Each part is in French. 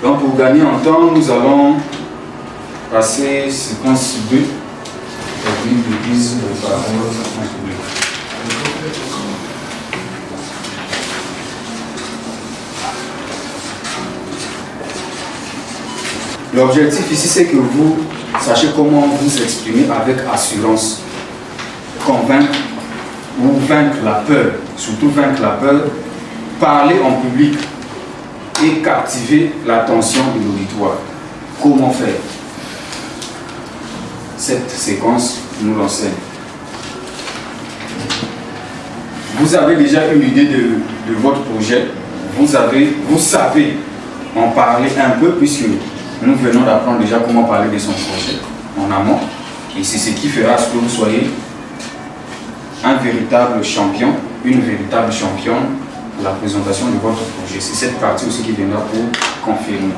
Donc pour gagner en temps, nous allons passer séquence 2. Technique de prise de parole en public. L'objectif ici, c'est que vous sachiez comment vous exprimer avec assurance. Convaincre ou vaincre la peur, surtout vaincre la peur, parler en public et captiver l'attention de l'auditoire. Comment faire? Cette séquence nous l'enseigne. Vous avez déjà une idée de votre projet, vous savez en parler un peu puisque nous venons d'apprendre déjà comment parler de son projet en amont et c'est ce qui fera ce que vous soyez un véritable champion, une véritable championne pour la présentation de votre projet. C'est cette partie aussi qui viendra pour confirmer.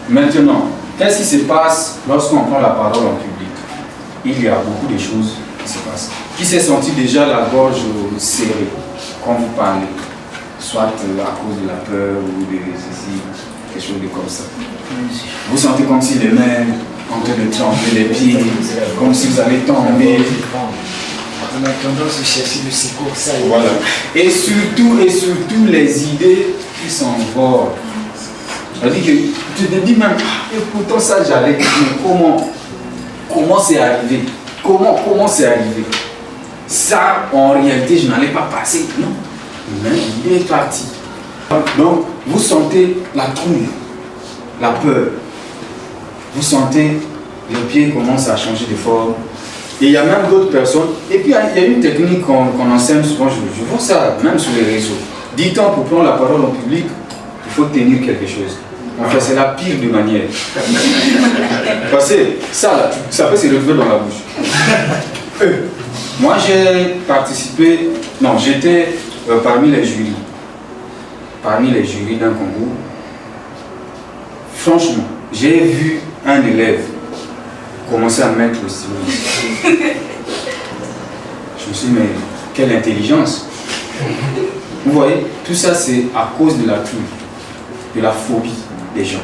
Maintenant, qu'est-ce qui se passe lorsqu'on prend la parole en public? Il y a beaucoup de choses qui se passent. Qui s'est senti déjà la gorge serrée quand vous parlez? Soit à cause de la peur ou de ceci, quelque chose de comme ça. Vous sentez comme si les mains en train de trembler, les pieds, comme si vous allez tomber. On a tendance à chercher le secours, ça. Voilà. Et surtout les idées qui s'envolent. C'est-à-dire que tu te dis même, et pourtant ça j'allais dire, comment c'est arrivé? Comment c'est arrivé? Ça, en réalité, je n'allais pas passer. Non. Mais il est parti. Donc, vous sentez la trouille, la peur. Vous sentez les pieds commencent à changer de forme. Et il y a même d'autres personnes. Et puis, il y a une technique qu'on enseigne souvent. Je vois ça même sur les réseaux. Dit-on, pour prendre la parole en public, il faut tenir quelque chose. Enfin, c'est la pire de manière. Parce que ça peut se retrouver dans la bouche. Moi, j'ai participé, non, j'étais parmi les jurys d'un concours. Franchement, j'ai vu un élève commencer à mettre le stylo ici. Je me suis dit, mais quelle intelligence! Vous voyez, tout ça c'est à cause de la trouille, de la phobie des gens.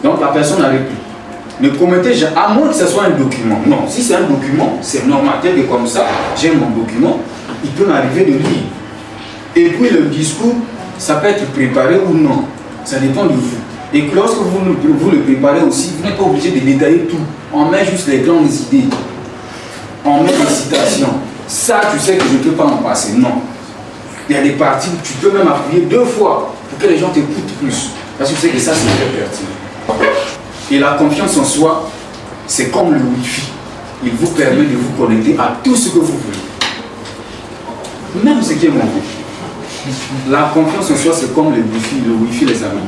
Donc la personne n'arrive plus. Ne commettez jamais, à moins que ce soit un document. Non, si c'est un document, c'est normal. Tel que comme ça, j'ai mon document, il peut m'arriver de lire. Et puis le discours, ça peut être préparé ou non. Ça dépend de vous. Et que lorsque vous le préparez aussi, vous n'êtes pas obligé de détailler tout. On met juste les grandes idées. On met des citations. Ça, tu sais que je ne peux pas en passer. Non. Il y a des parties où tu peux même appuyer 2 fois pour que les gens t'écoutent plus. Parce que tu sais que ça, c'est très pertinent. Et la confiance en soi, c'est comme le Wi-Fi. Il vous permet de vous connecter à tout ce que vous voulez. Même ce qui est mauvais. La confiance en soi, c'est comme le Wi-Fi, les amis.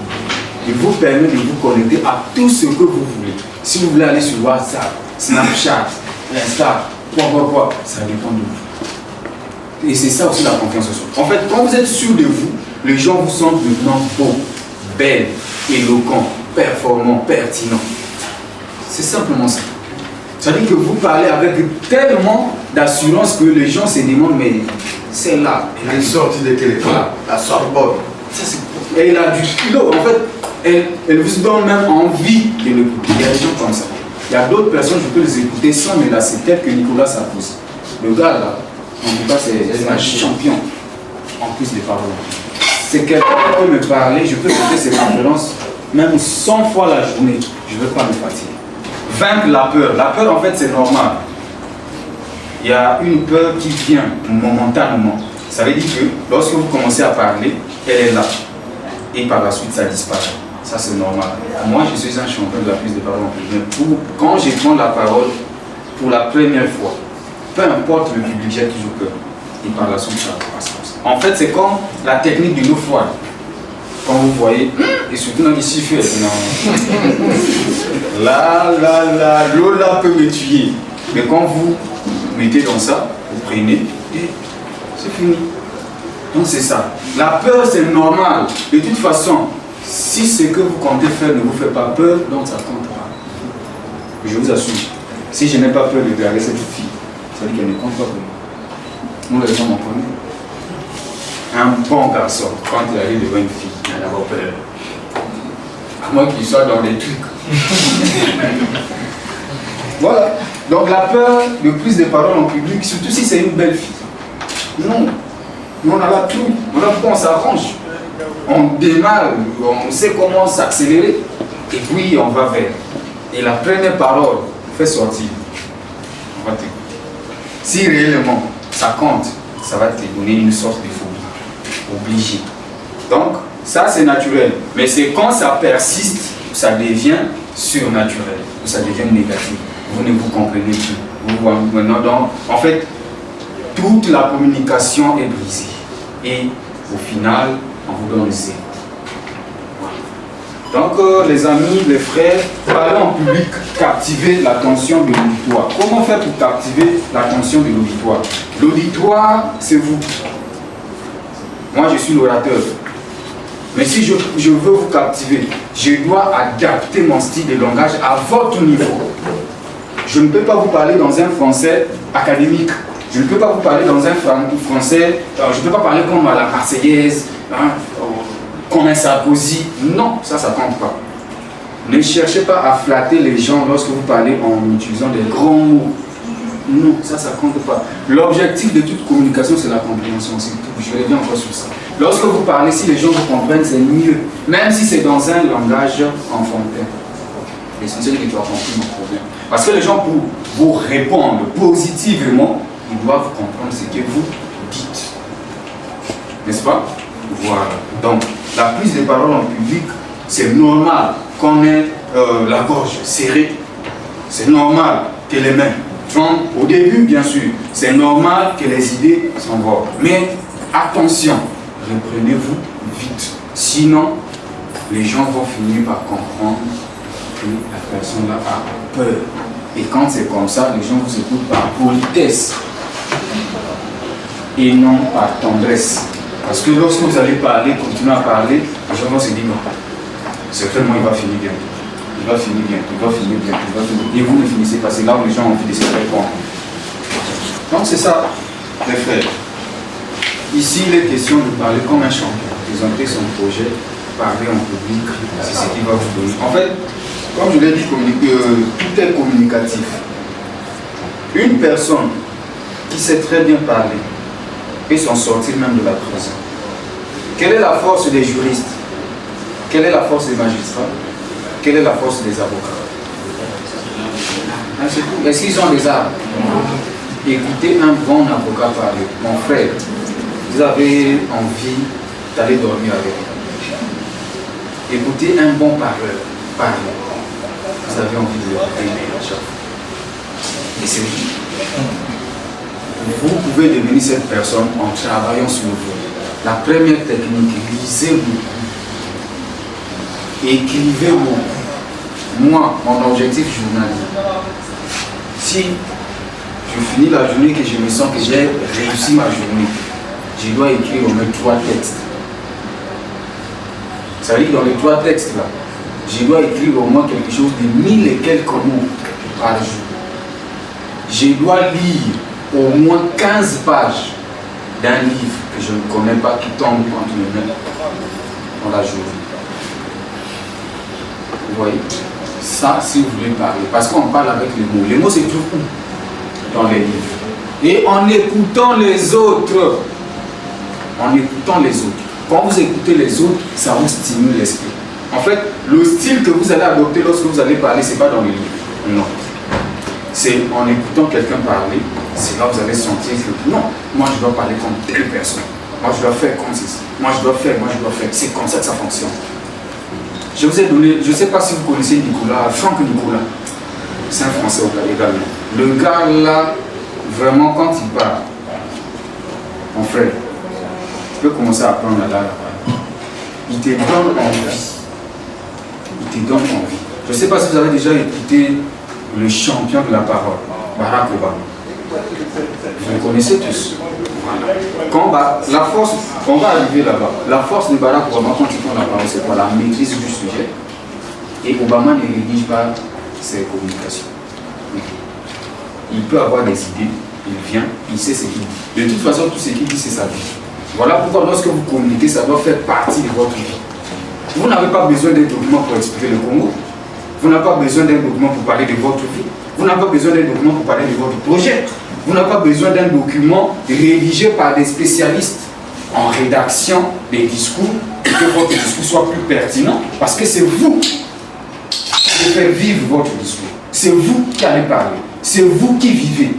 Il vous permet de vous connecter à tout ce que vous voulez. Si vous voulez aller sur WhatsApp, Snapchat, Insta, quoi, ça dépend de vous. Et c'est ça aussi la confiance en soi. En fait, quand vous êtes sûr de vous, les gens vous sentent maintenant beau, belle, éloquent, performant, pertinent. C'est simplement ça. C'est-à-dire que vous parlez avec tellement d'assurance que les gens se demandent, mais c'est là. Elle est sortie de quelle école? La Sorbonne. Et elle a du kilo. En fait, elle vous donne même envie de l'écouter. Il y a des gens comme ça. Il y a d'autres personnes, je peux les écouter sans me lasser. Tel que Nicolas Sarkozy. Le gars là, en tout cas, c'est un champion en plus des paroles. C'est quelqu'un qui peut me parler, je peux écouter ses conférences, même 100 fois la journée, je ne veux pas me fatiguer. Vaincre la peur. La peur, en fait, c'est normal. Il y a une peur qui vient momentanément. Ça veut dire que lorsque vous commencez à parler, elle est là. Et par la suite, ça disparaît. Ça, c'est normal. Moi, je suis un champion de la prise de parole en public. Quand je prends la parole pour la première fois, peu importe le public, j'ai toujours peur. Et par la suite, ça passe comme ça. En fait, c'est comme la technique de l'eau froide. Quand vous voyez, et surtout dans les chiffres, là, l'eau là peut me tuer. Mais quand vous mettez dans ça, vous prenez et c'est fini. Donc c'est ça. La peur, c'est normal. De toute façon, si ce que vous comptez faire ne vous fait pas peur, donc ça compte pas. Je vous assure. Si je n'ai pas peur de regarder cette fille, ça veut dire qu'elle ne compte pas pour moi. Nous, les gens m'en connaissent. Un bon garçon, quand il arrive devant une fille, il a d'abord peur. À moins qu'il soit dans les trucs. Voilà. Donc la peur de prise de parole en public, surtout si c'est une belle fille. Non. Nous on a la trouille. Voilà pourquoi on s'arrange. On démarre, on sait comment s'accélérer. Et puis on va vers. Et la première parole fait sortir. On va t'écouter. Si réellement ça compte, ça va te donner une sorte de phobie. Obligé. Donc, ça c'est naturel. Mais c'est quand ça persiste, ça devient surnaturel. Ça devient négatif. Vous ne vous comprenez plus. Vous, maintenant, donc, en fait, toute la communication est brisée. Et au final, on vous donne le zéro. Donc, les amis, les frères, parler en public, captiver l'attention de l'auditoire. Comment faire pour captiver l'attention de l'auditoire? L'auditoire, c'est vous. Moi, je suis l'orateur. Mais si je veux vous captiver, je dois adapter mon style de langage à votre niveau. Je ne peux pas vous parler dans un français académique. Je ne peux pas vous parler dans un français, je ne peux pas parler comme à la Marseillaise, comme un Sarkozy. Non, ça ne compte pas. Ne cherchez pas à flatter les gens lorsque vous parlez en utilisant des grands mots. Non, ça ne compte pas. L'objectif de toute communication, c'est la compréhension. Je reviens encore sur ça. Lorsque vous parlez, si les gens vous comprennent, c'est mieux. Même si c'est dans un langage enfantin. L'essentiel est que tu as compris mon problème. Parce que les gens, pour vous répondre positivement, ils doivent comprendre ce que vous dites. N'est-ce pas? Voilà. Donc, la prise de parole en public, c'est normal qu'on ait la gorge serrée. C'est normal que les mains tombent. Au début, bien sûr, c'est normal que les idées s'envolent. Mais attention, reprenez-vous vite. Sinon, les gens vont finir par comprendre que la personne-là a peur. Et quand c'est comme ça, les gens vous écoutent par politesse et non par tendresse. Parce que lorsque vous allez parler, continuer à parler, les gens vont se dire non, certainement il va finir bien. Il va finir bien, il va finir bien, il va finir. Et vous ne finissez pas, c'est là où les gens ont envie de se répondre. Donc c'est ça, les frères. Ici, il est question de parler comme un champion, présenter son projet, parler en public, c'est ce qui va vous donner. En fait, comme je l'ai dit, tout est communicatif. Une personne qui sait très bien parler peut s'en sortir même de la prison. Quelle est la force des juristes? Quelle est la force des magistrats? Quelle est la force des avocats? Est-ce qu'ils ont des armes? Écoutez un bon avocat parler. Mon frère, vous avez envie d'aller dormir avec lui. Écoutez un bon parleur parler. Vous avez envie de l'écouter à chaque fois. Et c'est vous. Vous pouvez devenir cette personne en travaillant sur vous. La première technique, lisez beaucoup. Écrivez beaucoup. Moi, mon objectif journalier, si je finis la journée que je me sens que j'ai réussi ma journée, je dois écrire au moins 3 textes. Ça veut dire que dans les 3 textes là, je dois écrire au moins quelque chose de 1000 et quelques mots par jour. Je dois lire au moins 15 pages d'un livre que je ne connais pas qui tombe entre mes mains dans la journée. Vous voyez? Ça, si vous voulez parler, parce qu'on parle avec les mots. Les mots, c'est tout dans les livres. Et en écoutant les autres, quand vous écoutez les autres, ça vous stimule l'esprit. En fait, le style que vous allez adopter lorsque vous allez parler, ce n'est pas dans les livres. Non. C'est en écoutant quelqu'un parler, c'est là que vous allez sentir que non, moi je dois parler comme telle personne. Moi je dois faire comme ceci. Moi je dois faire. C'est comme ça que ça fonctionne. Je vous ai donné, je ne sais pas si vous connaissez Nicolas, Franck Nicolas. C'est un Français également. Le gars là, vraiment quand il parle, mon frère, tu peux commencer à apprendre la langue. Il te donne envie. Je ne sais pas si vous avez déjà écouté le champion de la parole, Barack Obama. Vous le connaissez tous. Voilà. La force, on va arriver là-bas. La force de Barack Obama quand il prend la parole, c'est quoi? La maîtrise du sujet. Et Obama ne rédige pas ses communications. Il peut avoir des idées, il vient, il sait ce qu'il dit. De toute façon, tout ce qu'il dit, c'est sa vie. Voilà pourquoi lorsque vous communiquez, ça doit faire partie de votre vie. Vous n'avez pas besoin d'un document pour expliquer le Congo. Vous n'avez pas besoin d'un document pour parler de votre vie. Vous n'avez pas besoin d'un document pour parler de votre projet. Vous n'avez pas besoin d'un document rédigé par des spécialistes en rédaction des discours pour que votre discours soit plus pertinent. Parce que c'est vous qui faites vivre votre discours. C'est vous qui allez parler. C'est vous qui vivez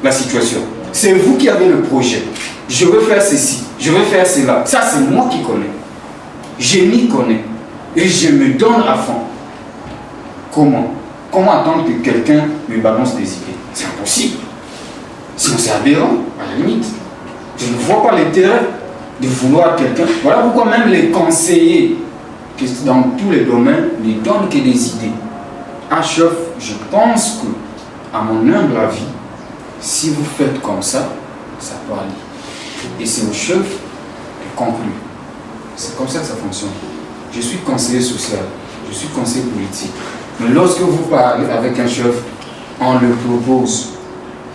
la situation. C'est vous qui avez le projet. Je veux faire ceci, je veux faire cela. Ça, c'est moi qui connais. Je m'y connais. Et je me donne à fond. Comment attendre que quelqu'un me balance des idées? C'est impossible. Sinon, c'est aberrant, à la limite. Je ne vois pas l'intérêt de vouloir quelqu'un. Voilà pourquoi même les conseillers, que dans tous les domaines, ne donnent que des idées. À chef, je pense que, à mon humble avis, si vous faites comme ça peut aller. Et c'est au chef de conclure. C'est comme ça que ça fonctionne. Je suis conseiller social, je suis conseiller politique. Mais lorsque vous parlez avec un chef, on le propose.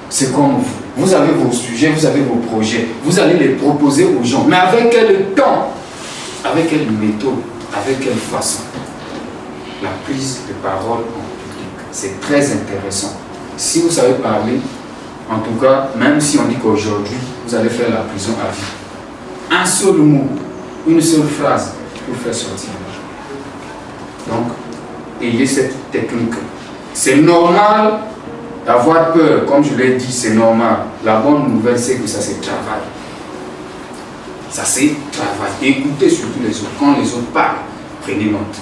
C'est comme vous. Vous avez vos sujets, vous avez vos projets. Vous allez les proposer aux gens. Mais avec quel temps? Avec quelle méthode? Avec quelle façon? La prise de parole en public. C'est très intéressant. Si vous savez parler, en tout cas, même si on dit qu'aujourd'hui, vous allez faire la prison à vie. Un seul mot, une seule phrase pour faire sortir. Donc, ayez cette technique. C'est normal d'avoir peur, comme je l'ai dit, c'est normal. La bonne nouvelle, c'est que ça se travaille. Ça se travaille. Écoutez surtout les autres. Quand les autres parlent, prenez note.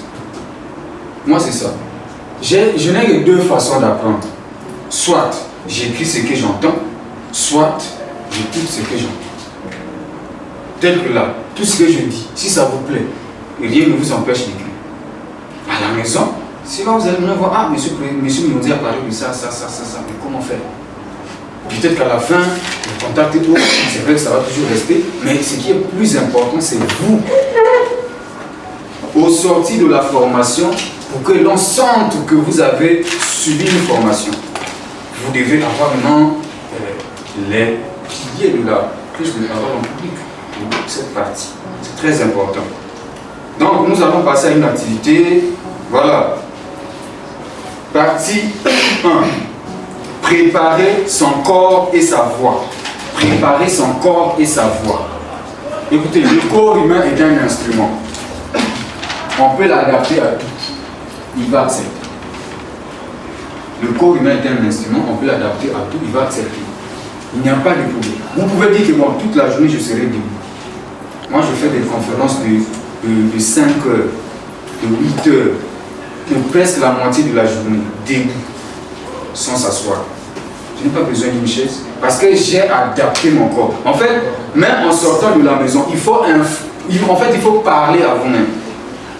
Moi, c'est ça. Je n'ai que deux façons d'apprendre. Soit j'écris ce que j'entends, soit j'écoute ce que j'entends. Tel que là, tout ce que je dis, si ça vous plaît, rien ne vous empêche d'écrire. À la maison, si là vous allez me voir, ah, monsieur Minondi a parlé de ça, mais comment faire? Peut-être qu'à la fin, le contact est tout, c'est vrai que ça va toujours rester, mais ce qui est plus important, c'est vous. Au sorti de la formation, pour que l'on sente que vous avez subi une formation, vous devez avoir maintenant les piliers de la prise de parole en public pour cette partie. C'est très important. Donc, nous allons passer à une activité. Voilà. Partie 1. Préparer son corps et sa voix. Préparer son corps et sa voix. Écoutez, le corps humain est un instrument. On peut l'adapter à tout. Il va accepter. Le corps humain est un instrument, on peut l'adapter à tout, il va accepter. Il n'y a pas de problème. Vous pouvez dire que moi, toute la journée, je serai debout. Moi, je fais des conférences de 5 heures, de 8 heures, de presque la moitié de la journée, debout, sans s'asseoir. Je n'ai pas besoin d'une chaise, parce que j'ai adapté mon corps. En fait, même en sortant de la maison, il faut parler à vous-même.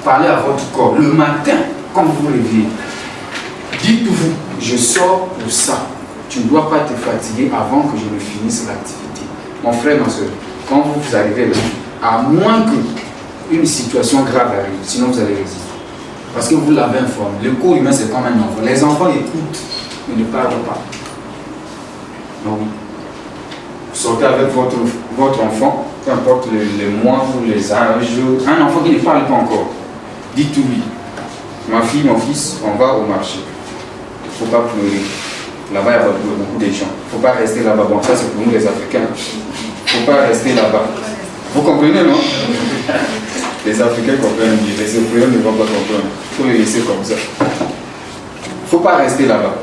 Parler à votre corps. Le matin, quand vous vous réveillez, dites-vous, je sors pour ça. Tu ne dois pas te fatiguer avant que je ne finisse l'activité. Mon frère, ma soeur, quand vous arrivez là, à moins qu'une situation grave arrive, sinon vous allez résister. Parce que vous l'avez informé. Le corps humain, c'est comme un enfant. Les enfants écoutent, mais ne parlent pas. Donc, vous sortez avec votre enfant, peu importe les mois ou les âges, un enfant qui ne parle pas encore. Dites oui. Ma fille, mon fils, on va au marché. Il ne faut pas pleurer. Là-bas, il y a beaucoup de gens. Il ne faut pas rester là-bas. Bon, ça, c'est pour nous, les Africains. Il ne faut pas rester là-bas. Vous comprenez, non? Les Africains comprennent bien. Les Européens ne vont pas comprendre. Il faut les laisser comme ça. Il ne faut pas rester là-bas.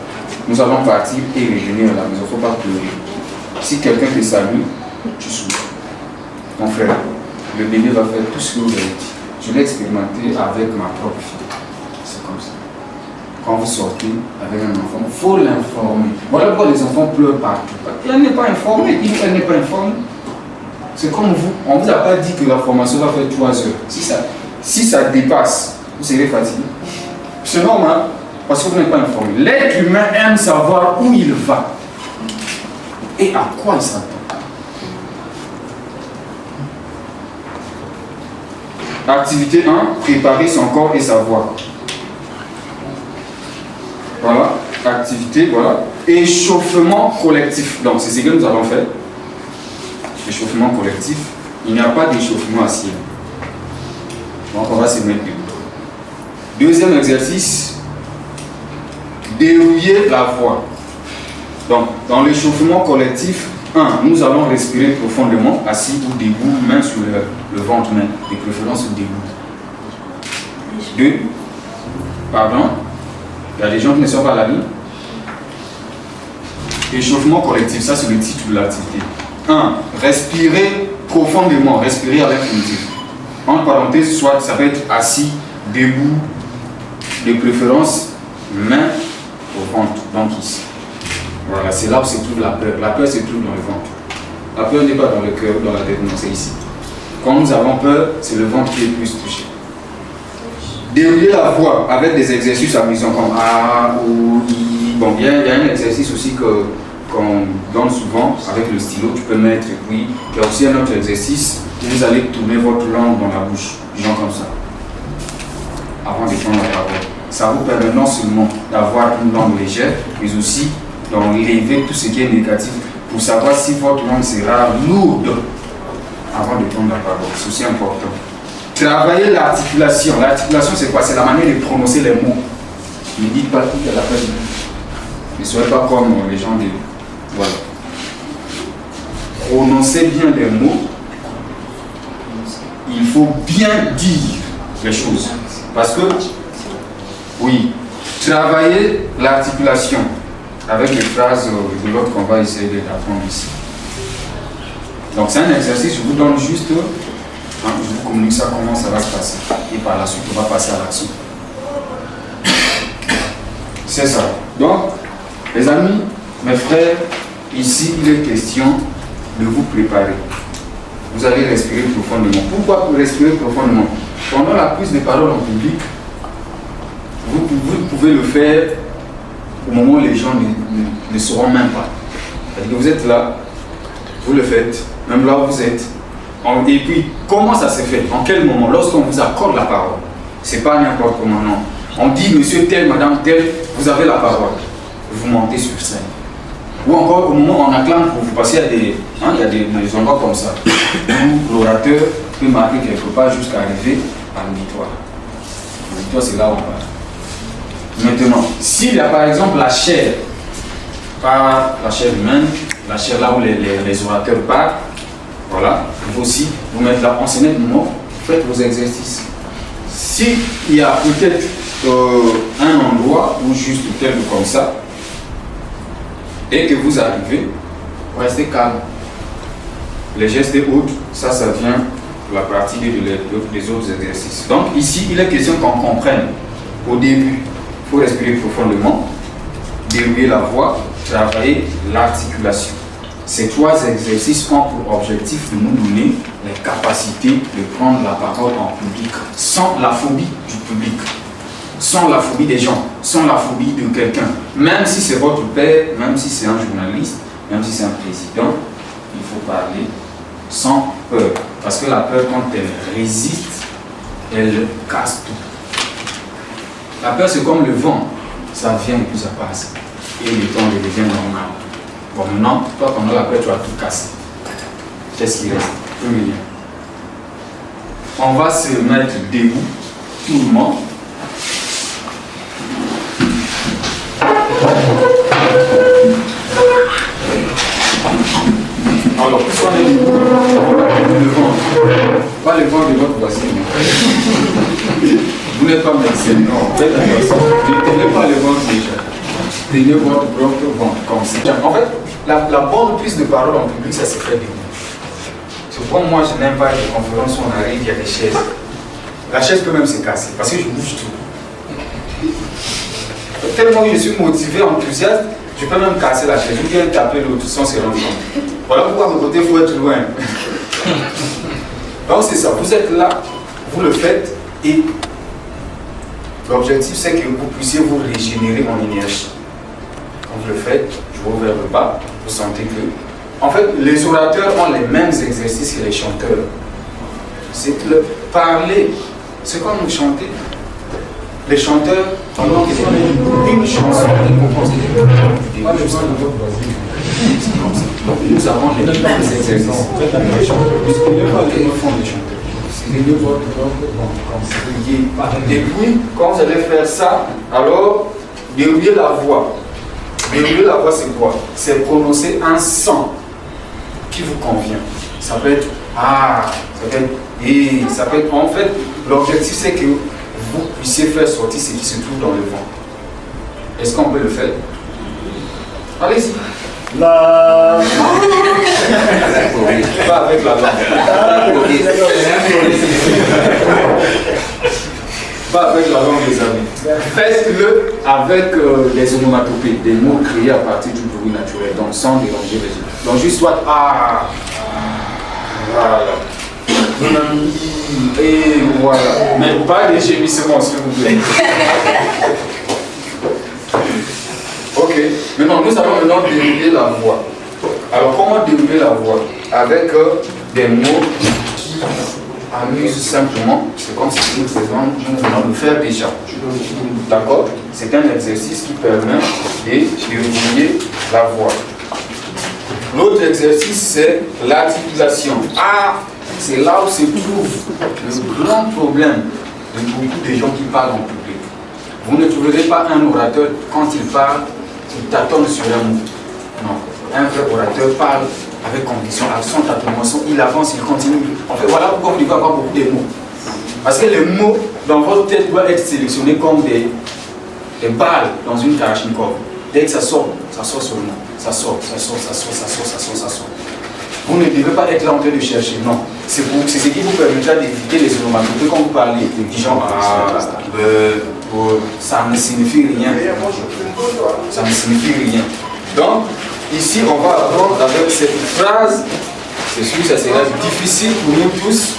Nous allons partir et revenir à la maison. Il ne faut pas pleurer. Si quelqu'un te salue, tu souris. Mon frère, le bébé va faire tout ce que vous avez dit. Je l'ai expérimenté avec ma propre fille. C'est comme ça. Quand vous sortez avec un enfant, il faut l'informer. Voilà pourquoi les enfants pleurent partout. Elle n'est pas informée. Elle n'est pas informée. C'est comme vous. On ne vous a pas dit que la formation va faire 3 heures. Si ça dépasse, vous serez fatigué. C'est normal. Parce que vous n'êtes pas informé. L'être humain aime savoir où il va. Et à quoi il s'attend. Activité 1, préparer son corps et sa voix. Voilà, activité, voilà. Échauffement collectif. Donc, c'est ce que nous allons faire. Échauffement collectif. Il n'y a pas d'échauffement assis. Donc on va se mettre debout. Deuxième exercice, dérouiller la voix. Donc, dans l'échauffement collectif, 1, nous allons respirer profondément, assis ou debout, main sur le ventre, main, de préférence debout. 2, pardon, il y a des gens qui ne sont pas là. Échauffement collectif, ça c'est le titre de l'activité. 1, respirer profondément, respirer à l'infinitif. En parenthèse, soit ça peut être assis, debout, de préférence, main au ventre, donc ici. Voilà, c'est là où se trouve la peur. La peur se trouve dans le ventre. La peur n'est pas dans le cœur, dans la tête, non, c'est ici. Quand nous avons peur, c'est le ventre qui est plus touché. Dérouiller la voix avec des exercices amusants comme A, O, I. Bon, il y a un exercice aussi qu'on donne souvent avec le stylo. Tu peux mettre, et puis il y a aussi un autre exercice où vous allez tourner votre langue dans la bouche, genre comme ça, avant de prendre la parole. Ça vous permet non seulement d'avoir une langue légère, mais aussi d'enlever tout ce qui est négatif pour savoir si votre langue sera lourde avant de prendre la parole. C'est aussi important. Travailler l'articulation. L'articulation, c'est quoi? C'est la manière de prononcer les mots. Ne dites pas tout à la fin. Ne soyez pas comme les gens de... Voilà. Prononcez bien les mots. Il faut bien dire les choses. Parce que, oui, travailler l'articulation avec les phrases de l'autre qu'on va essayer d'apprendre ici. Donc c'est un exercice, je vous donne juste, je vous communique ça, comment ça va se passer. Et par la suite, on va passer à l'action. C'est ça. Donc, les amis, mes frères, ici, il est question de vous préparer. Vous allez respirer profondément. Pourquoi respirer profondément? Pendant la prise de parole en public, vous pouvez le faire au moment où les gens ne sauront même pas. C'est-à-dire que vous êtes là, vous le faites, même là où vous êtes. Et puis, comment ça se fait? En quel moment? Lorsqu'on vous accorde la parole. Ce n'est pas n'importe comment, non. On dit, monsieur tel, madame tel, vous avez la parole. Vous montez sur scène. Ou encore, au moment où on acclame pour vous, parce qu'il y a des endroits comme ça, où l'orateur peut marquer quelque part jusqu'à arriver à l'auditoire. L'auditoire, c'est là où on parle. Maintenant, s'il y a par exemple la chair, pas la chair humaine, la chair là où les orateurs parlent, voilà, il faut aussi vous mettre là, enseignez le mot, faites vos exercices. S'il y a peut-être un endroit où juste tel comme ça, et que vous arrivez, restez calme. Les gestes et autres, ça vient pour la partie des autres exercices. Donc ici, il est question qu'on comprenne au début. Il faut respirer profondément, dérouiller la voix, travailler l'articulation. Ces 3 exercices ont pour objectif de nous donner les capacités de prendre la parole en public sans la phobie du public, sans la phobie des gens, sans la phobie de quelqu'un. Même si c'est votre père, même si c'est un journaliste, même si c'est un président, il faut parler sans peur. Parce que la peur, quand elle résiste, elle casse tout. La peur, c'est comme le vent. Ça vient et puis ça passe. Et le temps devient normal. Bon, maintenant, toi, pendant la peur, tu vas tout casser. Qu'est-ce qui reste? Plus rien. On va se mettre debout, tout le monde. Alors, puisqu'on est debout, on va mettre le ventre. Pas le ventre de votre voisin. Vous n'êtes pas médecin, non. Faites attention. Ne tenez pas le ventre déjà. Tenez votre propre ventre comme ça. En fait, la bonne prise de parole en public, ça se fait debout. C'est pourquoi moi, je n'aime pas les conférences où on arrive, il y a des chaises. La chaise peut même se casser parce que je bouge tout. Tellement que je suis motivé, enthousiaste, je peux même casser la chaise. Je viens taper l'autre sans se rendre compte. Voilà pourquoi de côté, il faut être loin. Donc c'est ça, vous êtes là, vous le faites et l'objectif c'est que vous puissiez vous régénérer en énergie. Quand vous le faites, je vous ouvre le bas, vous sentez que... En fait, les orateurs ont les mêmes exercices que les chanteurs. C'est le parler, c'est comme chanter. Les chanteurs, pendant qu'ils ont une chanson, ils composent des nous avons les mêmes exercices. Les chanteurs, ils font des chanteurs. inclinez votre langue comme ça. Et puis, quand vous allez faire ça, alors, dérouiller la voix. Dérouiller la voix, c'est quoi? C'est prononcer un son qui vous convient. Ça peut être ah, ça peut être et, ça peut être. En fait, l'objectif c'est que vous puissiez faire sortir ce qui se trouve dans le vent. Est-ce qu'on peut le faire? Allez-y. La... Pas avec la langue. Pas avec la langue, les amis. Faites-le avec les onomatopées, des mots créés à partir du bruit naturel, donc sans déranger les gens. Donc juste soit ah, voilà. Et voilà. Mais pas des gémissements, s'il vous plaît. Ok. Maintenant, nous allons maintenant dérouler la voix. Alors, comment dérouler la voix? Avec des mots qui amusent simplement. C'est comme si nous venons de faire déjà. D'accord? C'est un exercice qui permet de dérouler la voix. L'autre exercice, c'est l'articulation. Ah, c'est là où se trouve le grand problème de beaucoup de gens qui parlent en public. Vous ne trouverez pas un orateur, quand il parle, il tâtonne sur un mot. Non. Un vrai orateur parle avec conviction, avec son tâtonnement, il avance, il continue. En fait, voilà pourquoi vous devez avoir beaucoup de mots. Parce que les mots dans votre tête doivent être sélectionnés comme des balles dans une Kalachnikov. Dès que ça sort seulement. Ça sort. Vous ne devez pas être là en train de chercher, non. C'est ce qui vous permettra d'éviter les onomatopées quand vous parlez. Genre, ça ne signifie rien. Ça ne signifie rien. Donc, ici, on va apprendre avec cette phrase. C'est sûr que ça sera difficile pour nous tous.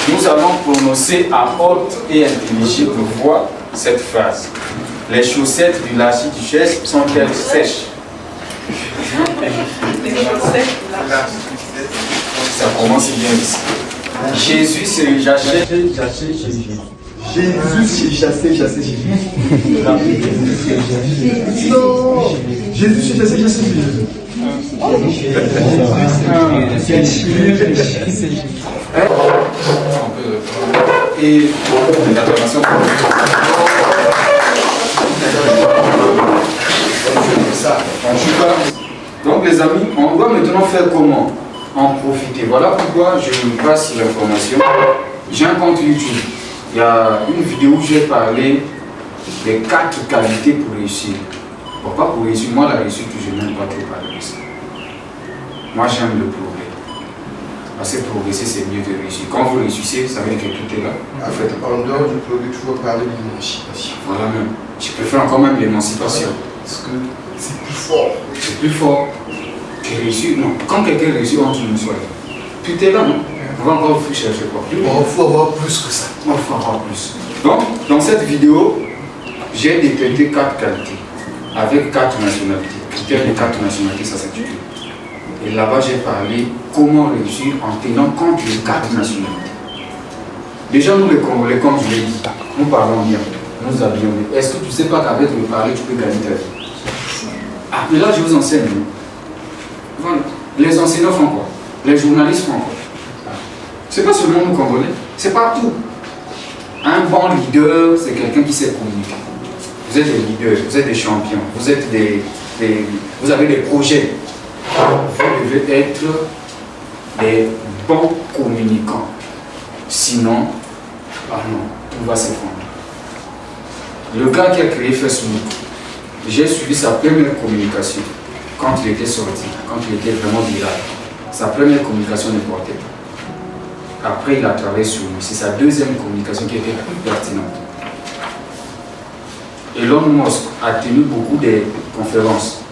Nous allons prononcer à haute et intelligible voix cette phrase. Les chaussettes du l'archiduchesse sont-elles sèches? Ça commence bien ici. Jésus s'est chassé Jésus. Jésus s'est chassé Jésus. Non. Jésus s'est chassé Jésus. Et l'acclamation. Donc les amis, on doit maintenant faire comment? En profiter. Voilà pourquoi je vous passe l'information. J'ai un compte YouTube. Il y a une vidéo où j'ai parlé des 4 qualités pour réussir. Bon, pas pour réussir, moi la réussite, je n'aime pas trop parler de ça. Moi j'aime le progrès. Parce que progresser c'est mieux que réussir. Quand vous réussissez, ça veut dire que tout est là. En fait, en dehors du progrès, tu vas parler de l'émancipation. Voilà même. Je préfère encore même l'émancipation. Parce que c'est plus fort. C'est plus fort que réussir. Non, quand quelqu'un réussit, on dit une soirée. Tout est là, non? On va encore vous chercher quoi. Il faut avoir plus que ça. Il faut avoir plus. Donc, dans cette vidéo, j'ai détecté 4 qualités avec 4 nationalités. Critères de 4 nationalités, ça s'intitule. Et là-bas, j'ai parlé comment réussir en tenant compte de 4 nationalités. Déjà, nous les Congolais, comme je l'ai dit, nous parlons bien, nous habillons bien. Est-ce que tu ne sais pas qu'avec le parler, tu peux gagner ta vie? Ah, mais là, je vous enseigne. Voilà. Les enseignants font quoi? Les journalistes font quoi? C'est pas seulement nous Congolais, c'est partout. Un bon leader, c'est quelqu'un qui sait communiquer. Vous êtes des leaders, vous êtes des champions, vous êtes vous avez des projets. Vous devez être des bons communicants. Sinon, ah non, tout va s'effondrer. Le gars qui a créé Facebook, j'ai suivi sa première communication quand il était sorti, quand il était vraiment viral. Sa première communication ne portait pas. Après, il a travaillé sur lui. C'est sa deuxième communication qui était plus pertinente. Elon Musk a tenu beaucoup de conférences,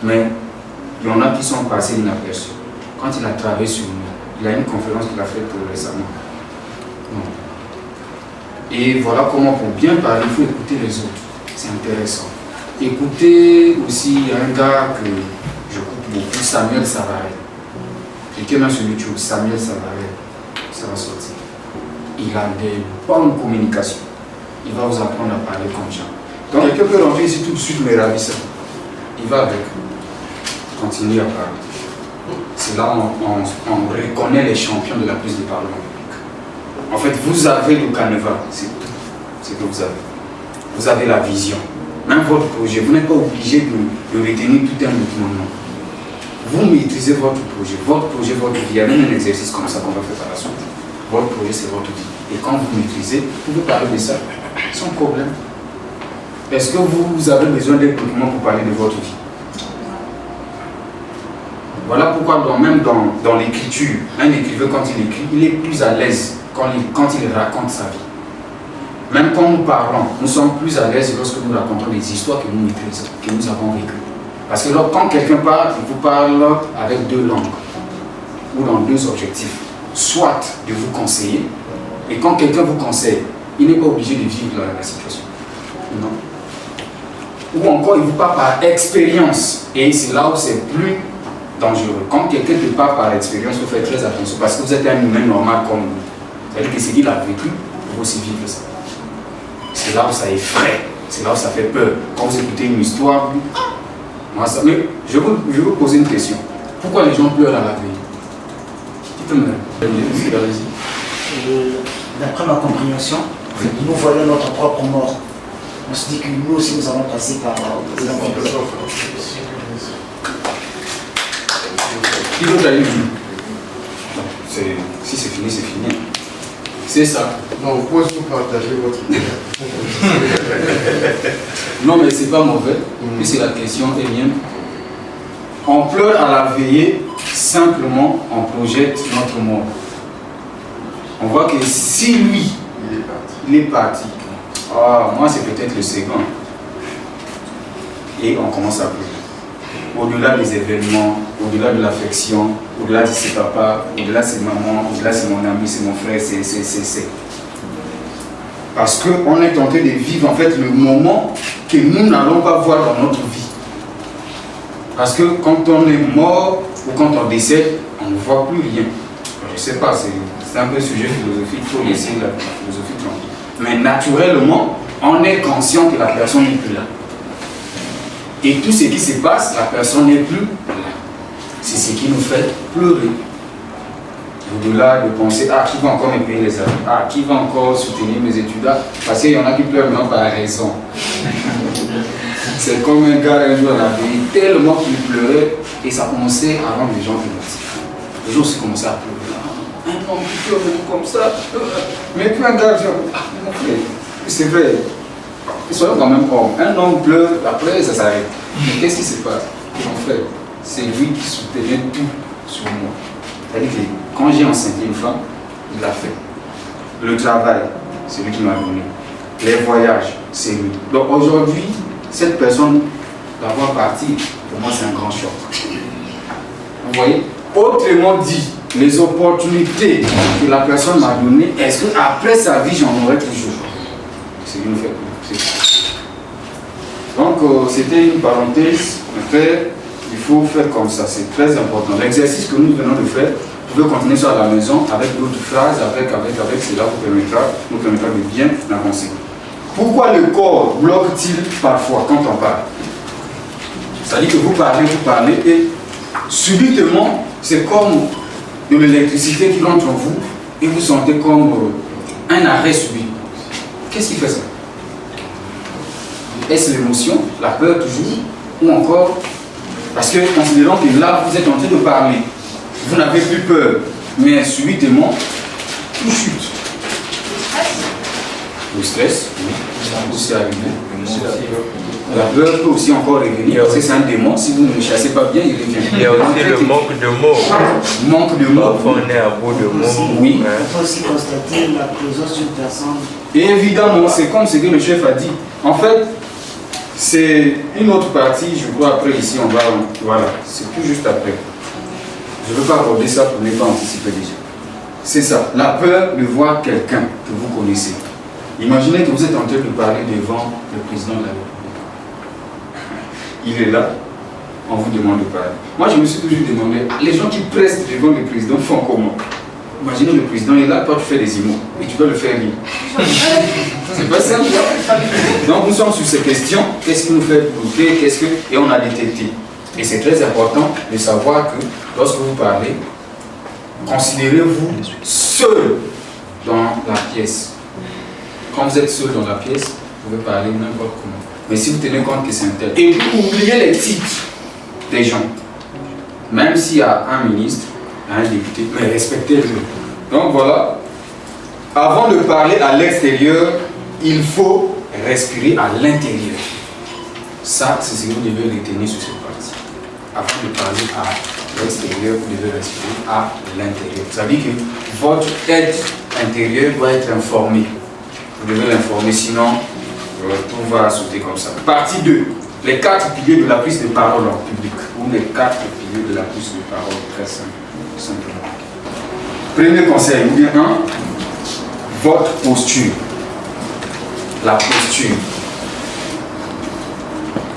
mais il y en a qui sont passés inaperçus. Quand il a travaillé sur lui, il a une conférence qu'il a faite récemment. Et voilà comment, pour bien parler, il faut écouter les autres. C'est intéressant. Écoutez aussi un gars que j'écoute beaucoup, Samuel Savary. Quelqu'un sur YouTube, Samuel Savary. Ça va sortir. Il a des bonnes communications. Il va vous apprendre à parler comme ça. Donc quelqu'un peut rentrer ici tout de suite, mais ravissant. Il va avec. Continuer à parler. C'est là où on reconnaît les champions de la prise de parole publique. En fait, vous avez le canevas, c'est tout ce que vous avez. Vous avez la vision. Même votre projet, vous n'êtes pas obligé de retenir tout un document. Vous maîtrisez votre projet, votre vie. Il y a même un exercice comme ça qu'on va faire par la suite. Votre projet, c'est votre vie. Et quand vous maîtrisez, vous pouvez parler de ça sans problème. Est-ce que vous avez besoin d'un document pour parler de votre vie? Voilà pourquoi même dans l'écriture, un écrivain quand il écrit, il est plus à l'aise quand il raconte sa vie. Même quand nous parlons, nous sommes plus à l'aise lorsque nous racontons des histoires que nous maîtrisons, que nous avons vécues. Parce que quand quelqu'un parle, il vous parle avec deux langues ou dans deux objectifs. Soit de vous conseiller, et quand quelqu'un vous conseille, il n'est pas obligé de vivre la situation. Non. Ou encore, il vous parle par expérience, et c'est là où c'est plus dangereux. Quand quelqu'un te parle par expérience, il faut faire très attention, parce que vous êtes un humain normal comme vous. C'est-à-dire que ce qu'il a vécu, vous aussi vivre ça. C'est là où ça effraie, c'est là où ça fait peur. Quand vous écoutez une histoire, moi, ça... Mais je vais vous poser une question. Pourquoi les gens pleurent à la veille? Dites-moi. D'après ma compréhension, nous voyons notre propre mort. On se dit que nous aussi nous allons passer par des incompréhensions. Qui d'autre a eu vu? Si c'est fini, c'est fini. C'est ça. Non, vous pouvez vous partager votre idée. Non, mais c'est pas mauvais. Puis c'est la question énième. On pleure à la veillée, simplement on projette notre mort. On voit que si lui, il est parti, moi c'est peut-être le second. Et on commence à pleurer. Au-delà des événements, au-delà de l'affection, au-delà de ses papas, au-delà de ses mamans, au-delà de c'est mon ami, c'est mon frère, c'est. Parce qu'on est en train de vivre en fait le moment que nous n'allons pas voir dans notre vie. Parce que quand on est mort ou quand on décède, on ne voit plus rien. Je ne sais pas, c'est un peu un sujet philosophique, il faut laisser la philosophie tranquille. Mais naturellement, on est conscient que la personne n'est plus là. Et tout ce qui se passe, la personne n'est plus là. C'est ce qui nous fait pleurer. Au-delà de penser, qui va encore me payer les affaires, qui va encore soutenir mes études, parce qu'il y en a qui pleurent non par raison. C'est comme un gars un jour à la vie, tellement qu'il pleurait, et ça commençait avant les gens qui meurent. Les gens aussi commençaient à pleurer. Un homme qui pleure comme ça. Mais puis un gars, mon frère, c'est vrai. Soyons quand même hommes. Un homme pleure, après ça s'arrête. Mais qu'est-ce qui se passe? Mon frère, c'est lui qui soutenait tout sur moi. C'est-à-dire que quand j'ai enseigné une femme, il l'a fait. Le travail, c'est lui qui m'a donné. Les voyages, c'est lui. Donc aujourd'hui, cette personne d'avoir parti, pour moi c'est un grand choc. Vous voyez? Autrement dit, les opportunités que la personne m'a données, est-ce qu'après sa vie j'en aurai toujours? C'est lui qui nous fait. Donc c'était une parenthèse. Après, il faut faire comme ça, c'est très important. L'exercice que nous venons de faire, vous pouvez continuer ça à la maison avec d'autres phrases, cela nous permettra de bien avancer. Pourquoi le corps bloque-t-il parfois quand on parle? C'est-à-dire que vous parlez et subitement, c'est comme de l'électricité qui entre en vous et vous sentez comme un arrêt subit. Qu'est-ce qui fait ça? Est-ce l'émotion, la peur toujours, ou encore, parce que considérons que là vous êtes en train de parler, vous n'avez plus peur, mais subitement, tout chute. Le stress, oui, ça peut aussi arriver. La peur peut aussi encore revenir, parce que c'est un démon, si vous ne le chassez pas bien, il revient. Il y a aussi le manque de mots. Manque de mots. Parfois on est à bout de mots. Oui. On peut aussi constater la présence d'une personne. Et évidemment, c'est comme ce que le chef a dit. En fait, c'est une autre partie, je crois, après ici, on va... Voilà, c'est tout juste après. Je ne veux pas aborder ça pour ne pas anticiper déjà. C'est ça, la peur de voir quelqu'un que vous connaissez. Imaginez que vous êtes en train de parler devant le président de la République. Il est là, on vous demande de parler. Moi, je me suis toujours demandé, les gens qui pressent devant le président font comment? Imaginez le président est là, toi tu fais des imos et tu dois le faire lire. C'est pas simple. Donc nous sommes sur ces questions, qu'est-ce qui nous fait bloquer, et on a détecté. Et c'est très important de savoir que lorsque vous parlez, considérez-vous seul dans la pièce. Quand vous êtes seul dans la pièce, vous pouvez parler n'importe comment. Mais si vous tenez compte que c'est un tel, et vous oubliez les titres des gens, même s'il y a un ministre, un député, mais respectez-le. Donc voilà, avant de parler à l'extérieur, il faut respirer à l'intérieur. Ça, c'est ce que vous devez retenir sur cette partie. Avant de parler à l'extérieur, vous devez respirer à l'intérieur. Ça veut dire que votre être intérieur doit être informé. Vous devez l'informer, sinon tout va sauter comme ça. Partie 2. Les 4 piliers de la prise de parole en public. Ou les 4 piliers de la prise de parole, très simplement. Premier conseil, ou bien 1, votre posture. La posture.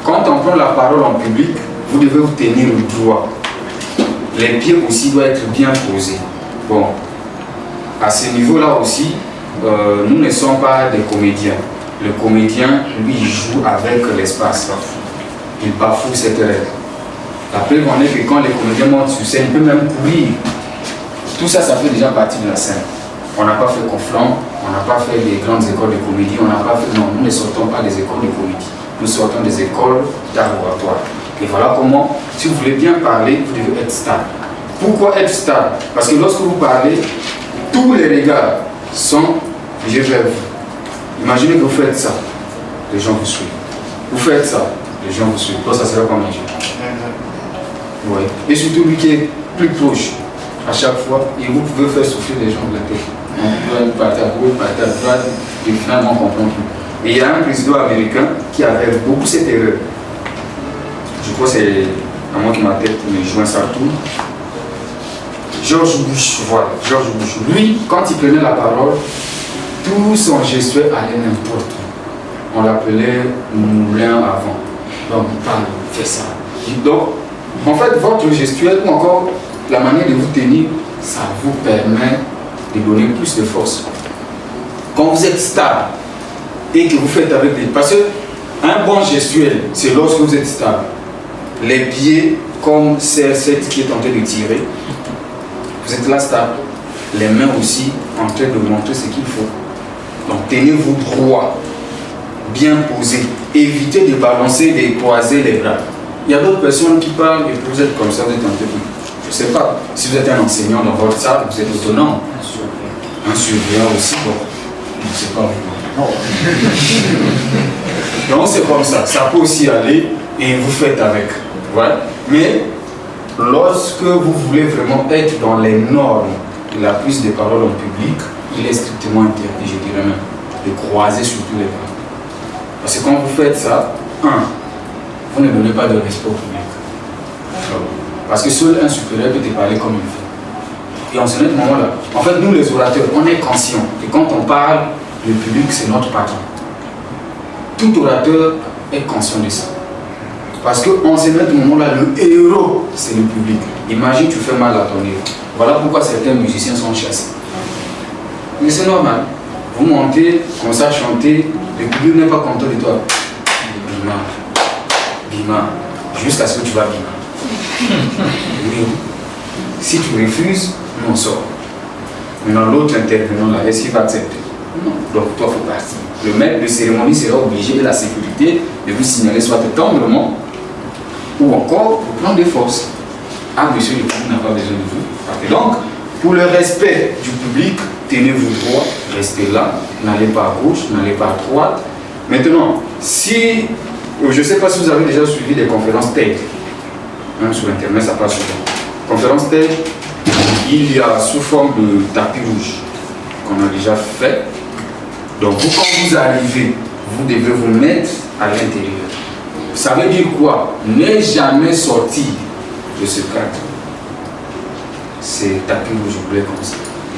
Quand on prend la parole en public, vous devez vous tenir droit. Les pieds aussi doivent être bien posés. Bon, à ce niveau-là aussi, nous ne sommes pas des comédiens. Le comédien, lui, il joue avec l'espace. Il bafoue cette règle. La preuve en est que quand les comédiens montent sur scène, ils peuvent même courir. Tout ça, ça fait déjà partie de la scène. On n'a pas fait Conflans, on n'a pas fait des grandes écoles de comédie, on n'a pas fait... Non, nous ne sortons pas des écoles de comédie. Nous sortons des écoles d'art oratoire. Et voilà comment, si vous voulez bien parler, vous devez être stable. Pourquoi être stable? Parce que lorsque vous parlez, tous les regards sont dirigés vers vous. Imaginez que vous faites ça, les gens vous suivent. Vous faites ça, les gens vous suivent. Donc ça sera comme un jeu. Ouais. Et surtout lui qui est plus proche à chaque fois, et vous pouvez faire souffler les gens de la tête. On peut partir à gauche, partir à droite, et finalement on ne comprend plus. Et il y a un président américain qui avait beaucoup cette erreur. Je crois que c'est à moi qui ma tête me joint ça tout. George Bush, voilà, George Bush. Lui, quand il prenait la parole, tout son gestuel allait n'importe où. On l'appelait moulin avant. Donc il parle, il fait ça. Donc, en fait, votre gestuel ou encore la manière de vous tenir, ça vous permet de donner plus de force. Quand vous êtes stable et que vous faites avec des... Parce qu'un bon gestuel, c'est lorsque vous êtes stable. Les pieds, comme celle qui est en train de tirer, vous êtes là stable. Les mains aussi en train de montrer ce qu'il faut. Donc tenez-vous droit, bien posé. Évitez de balancer, de croiser les bras. Il y a d'autres personnes qui parlent et vous êtes comme ça, vous êtes en train de... Je ne sais pas, si vous êtes un enseignant dans votre salle, vous êtes autonome. Un surveillant aussi, bon, je ne sais pas. Non. Donc c'est comme ça, ça peut aussi aller et vous faites avec. Voilà. Mais lorsque vous voulez vraiment être dans les normes de la prise de parole en public, il est strictement interdit, je dirais même, de croiser surtout les bras. Parce que quand vous faites ça, vous ne donnez pas de respect au public. Parce que seul un supérieur peut te parler comme il fait. Et en ce moment-là, en fait, nous les orateurs, on est conscients que quand on parle, le public c'est notre patron. Tout orateur est conscient de ça. Parce qu'en ce moment-là, le héros, c'est le public. Imagine, tu fais mal à ton héros. Voilà pourquoi certains musiciens sont chassés. Mais c'est normal. Vous montez, comme ça, chanter, le public n'est pas content de toi. Bima, bima, jusqu'à ce que tu vas bima. Oui. Si tu refuses, nous on sort. Maintenant, l'autre intervenant là, est-ce qu'il va accepter? Non. Donc, toi, il faut partir. Le maître de cérémonie sera obligé de la sécurité de vous signaler soit tendrement ou encore pour prendre des forces. Ah, monsieur le public n'a pas besoin de vous. Donc, pour le respect du public, tenez-vous droit, restez là, n'allez pas à gauche, n'allez pas à droite. Maintenant, si, je ne sais pas si vous avez déjà suivi des conférences TED, sur Internet, ça passe souvent. Conférence TED, il y a sous forme de tapis rouge qu'on a déjà fait. Donc, vous, quand vous arrivez, vous devez vous mettre à l'intérieur. Ça veut dire quoi? Ne jamais sortir de ce cadre. C'est tapis rouge, je voulais comme ça.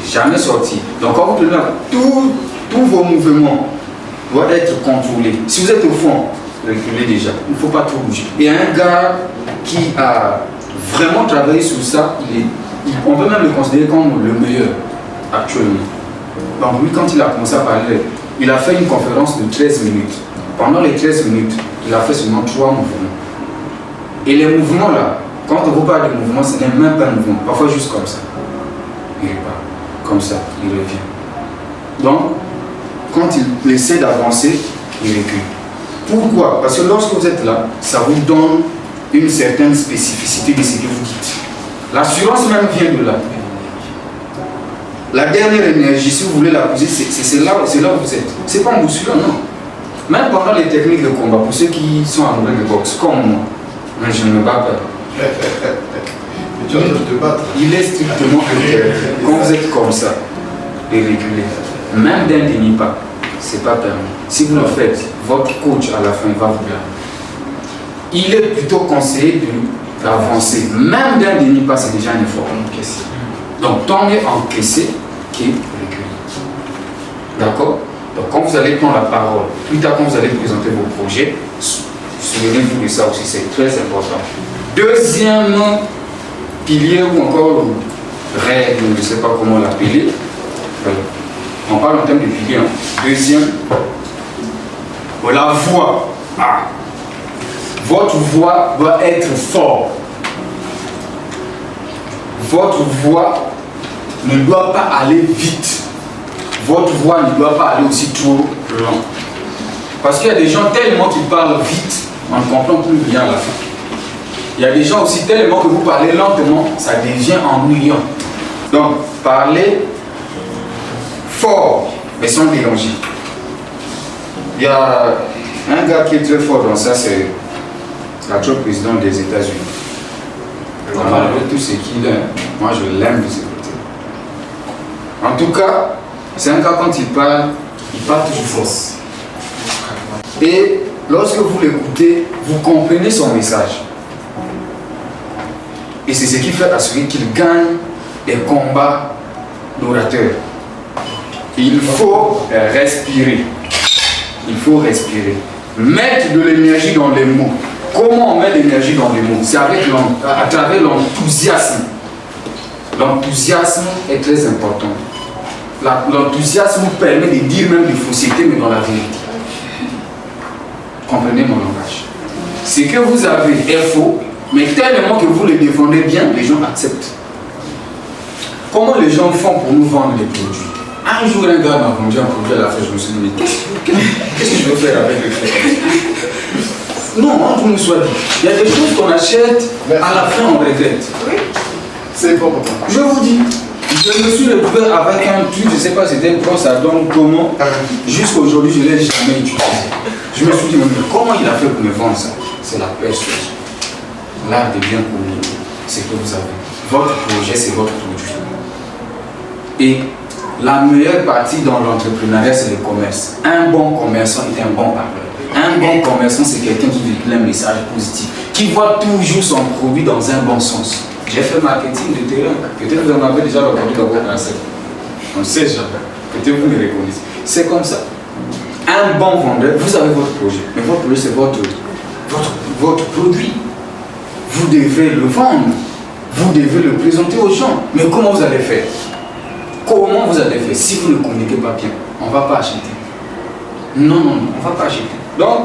Jamais sortir. Donc, quand vous prenez tous vos mouvements doivent être contrôlés. Si vous êtes au fond, reculez déjà. Il ne faut pas trop bouger. Et un gars qui a vraiment travaillé sur ça, on peut même le considérer comme le meilleur actuellement. Donc lui, quand il a commencé à parler, il a fait une conférence de 13 minutes. Pendant les 13 minutes, il a fait seulement 3 mouvements. Et les mouvements là, quand on vous parle de mouvements, ce n'est même pas un mouvement, parfois juste comme ça. Il repart, comme ça, il revient. Donc, quand il essaie d'avancer, il recule. Pourquoi? Parce que lorsque vous êtes là, ça vous donne une certaine spécificité de ce que vous dites. L'assurance même vient de là. La dernière énergie, si vous voulez la poser, c'est là où vous êtes. C'est pas en bousculant, non. Même pendant les techniques de combat, pour ceux qui sont en nouvelle de boxe, comme moi, je ne me bats pas. Mais tu vas te battre. Il est strictement interdit. Quand vous êtes comme ça, et réguler, même d'un demi-pas, c'est pas permis. Si vous le faites, votre coach à la fin va vous blâmer. Il est plutôt conseillé d'avancer. Même d'un demi-pas, c'est déjà un effort. Donc, tant mieux encaisser que reculer. D'accord? Donc, quand vous allez prendre la parole, plus tard, quand vous allez présenter vos projets, souvenez-vous de ça aussi, c'est très important. Deuxième pilier ou encore règle, je ne sais pas comment l'appeler. On parle en termes de pilier. Deuxième, la voix. Votre voix doit être forte. Votre voix ne doit pas aller vite. Votre voix ne doit pas aller aussi trop lent. Parce qu'il y a des gens tellement qui parlent vite, on ne comprend plus rien à la fin. Il y a des gens aussi tellement que vous parlez lentement, ça devient ennuyant. Donc, parlez fort, mais sans déranger. Il y a un gars qui est très fort dans ça, c'est l'actuel président des États-Unis. Malgré tout ce qu'il est, moi je l'aime de ce côté. En tout cas, c'est un gars quand il parle toujours fort. Et lorsque vous l'écoutez, vous comprenez son message. Et c'est ce qui fait assurer qu'il gagne des combats d'orateurs. Il faut respirer. Il faut respirer. Mettre de l'énergie dans les mots. Comment on met l'énergie dans les mots? C'est à travers l'enthousiasme. L'enthousiasme est très important. L'enthousiasme vous permet de dire même des faussetés, mais dans la vérité. Comprenez mon langage. Ce que vous avez est faux, mais tellement que vous le défendez bien, les gens acceptent. Comment les gens font pour nous vendre des produits? Un jour, un gars m'a vendu un produit à la fin, je me suis dit, mais qu'est-ce que je veux faire avec le fait? Non, entre nous soit dit. Il y a des choses qu'on achète, à la fin on regrette. Oui. C'est important. Je vous dis, je me suis retrouvé avec un truc, je ne sais pas c'était quoi, ça donne comment. Jusqu'à aujourd'hui, je ne l'ai jamais utilisé. Je me suis dit, mais comment il a fait pour me vendre ça? C'est la persuasion. L'art de bien communiquer, c'est que vous avez. Votre projet, c'est votre produit. Et la meilleure partie dans l'entrepreneuriat, c'est le commerce. Un bon commerçant est un bon parleur. Un bon commerçant, c'est quelqu'un qui véhicule un message positif, qui voit toujours son produit dans un bon sens. J'ai fait marketing de terrain. Peut-être que vous en avez déjà entendu dans votre ancêtre. On ne sait jamais. Peut-être que vous le reconnaissez. C'est comme ça. Un bon vendeur, vous avez votre projet. Mais votre projet, c'est votre produit. Vous devez le vendre. Vous devez le présenter aux gens. Mais comment vous allez faire? Comment vous allez faire? Si vous ne communiquez pas bien, on ne va pas acheter. Non, on ne va pas acheter. Donc,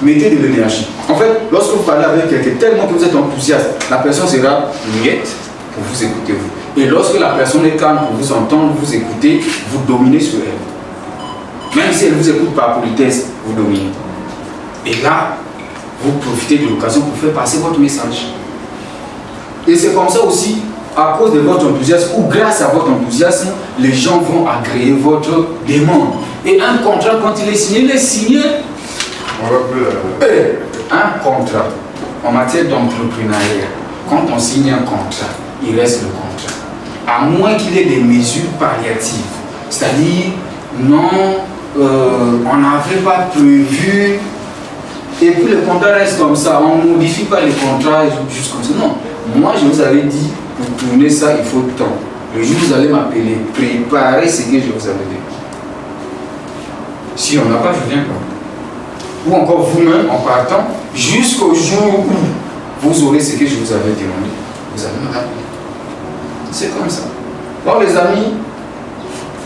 mettez de l'énergie. En fait, lorsque vous parlez avec quelqu'un, tellement que vous êtes enthousiaste, la personne sera muette pour vous écouter. Et lorsque la personne est calme pour vous entendre, vous écouter, vous dominez sur elle. Même si elle vous écoute par politesse, vous dominez. Et là, vous profitez de l'occasion pour faire passer votre message. Et c'est comme ça aussi, à cause de votre enthousiasme ou grâce à votre enthousiasme, les gens vont agréer votre demande. Et un contrat, quand il est signé, On va plus un contrat en matière d'entrepreneuriat, quand on signe un contrat, il reste le contrat. À moins qu'il ait des mesures palliatives. C'est-à-dire, non, on n'avait pas prévu, et puis le contrat reste comme ça, on ne modifie pas les contrats juste comme ça. Non, moi je vous avais dit, pour tourner ça, il faut le temps. Le jour où vous allez m'appeler, préparez ce que je vous avais dit. Si on n'a pas, je ne viens pas. Ou encore vous-même, en partant, jusqu'au jour où vous aurez ce que je vous avais demandé. Vous allez me rappeler. C'est comme ça. Donc les amis,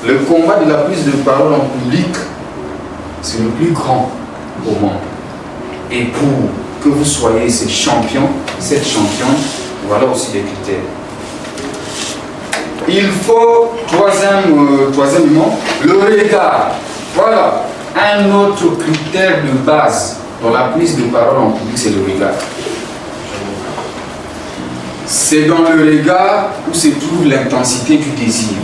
le combat de la prise de parole en public, c'est le plus grand au monde. Et pour que vous soyez ces champions, cette championne, voilà aussi des critères. Il faut, troisièmement, le regard. Voilà, un autre critère de base dans la prise de parole en public, c'est le regard. C'est dans le regard où se trouve l'intensité du désir.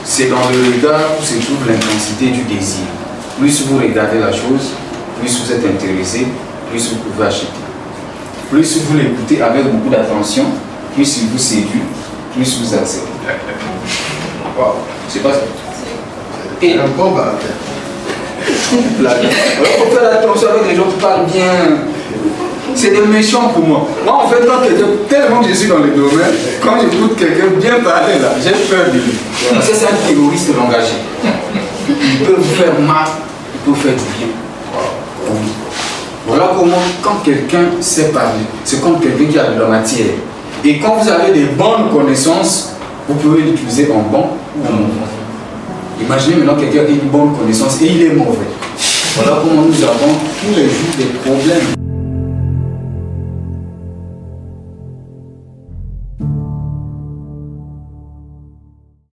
C'est dans le regard où se trouve l'intensité du désir. Plus vous regardez la chose, plus vous êtes intéressé, plus vous pouvez acheter. Plus vous l'écoutez avec beaucoup d'attention, plus il vous séduit, plus vous acceptez. Wow. C'est pas ça. Et un bon baratin. Alors, il faut faire attention avec les gens qui parlent bien. C'est des méchants pour moi. Moi, en fait, quand tellement que je suis dans le domaine, quand j'écoute quelqu'un bien parler là, j'ai peur de lui. Parce que c'est un terroriste engagé. Il peut vous faire mal, il peut vous faire du bien. Voilà comment, quand quelqu'un sait parler, c'est comme quelqu'un qui a de la matière. Et quand vous avez des bonnes connaissances, vous pouvez l'utiliser en bon ou en mauvais. Imaginez maintenant quelqu'un qui a une bonne connaissance et il est mauvais. Voilà comment nous avons tous les jours des problèmes.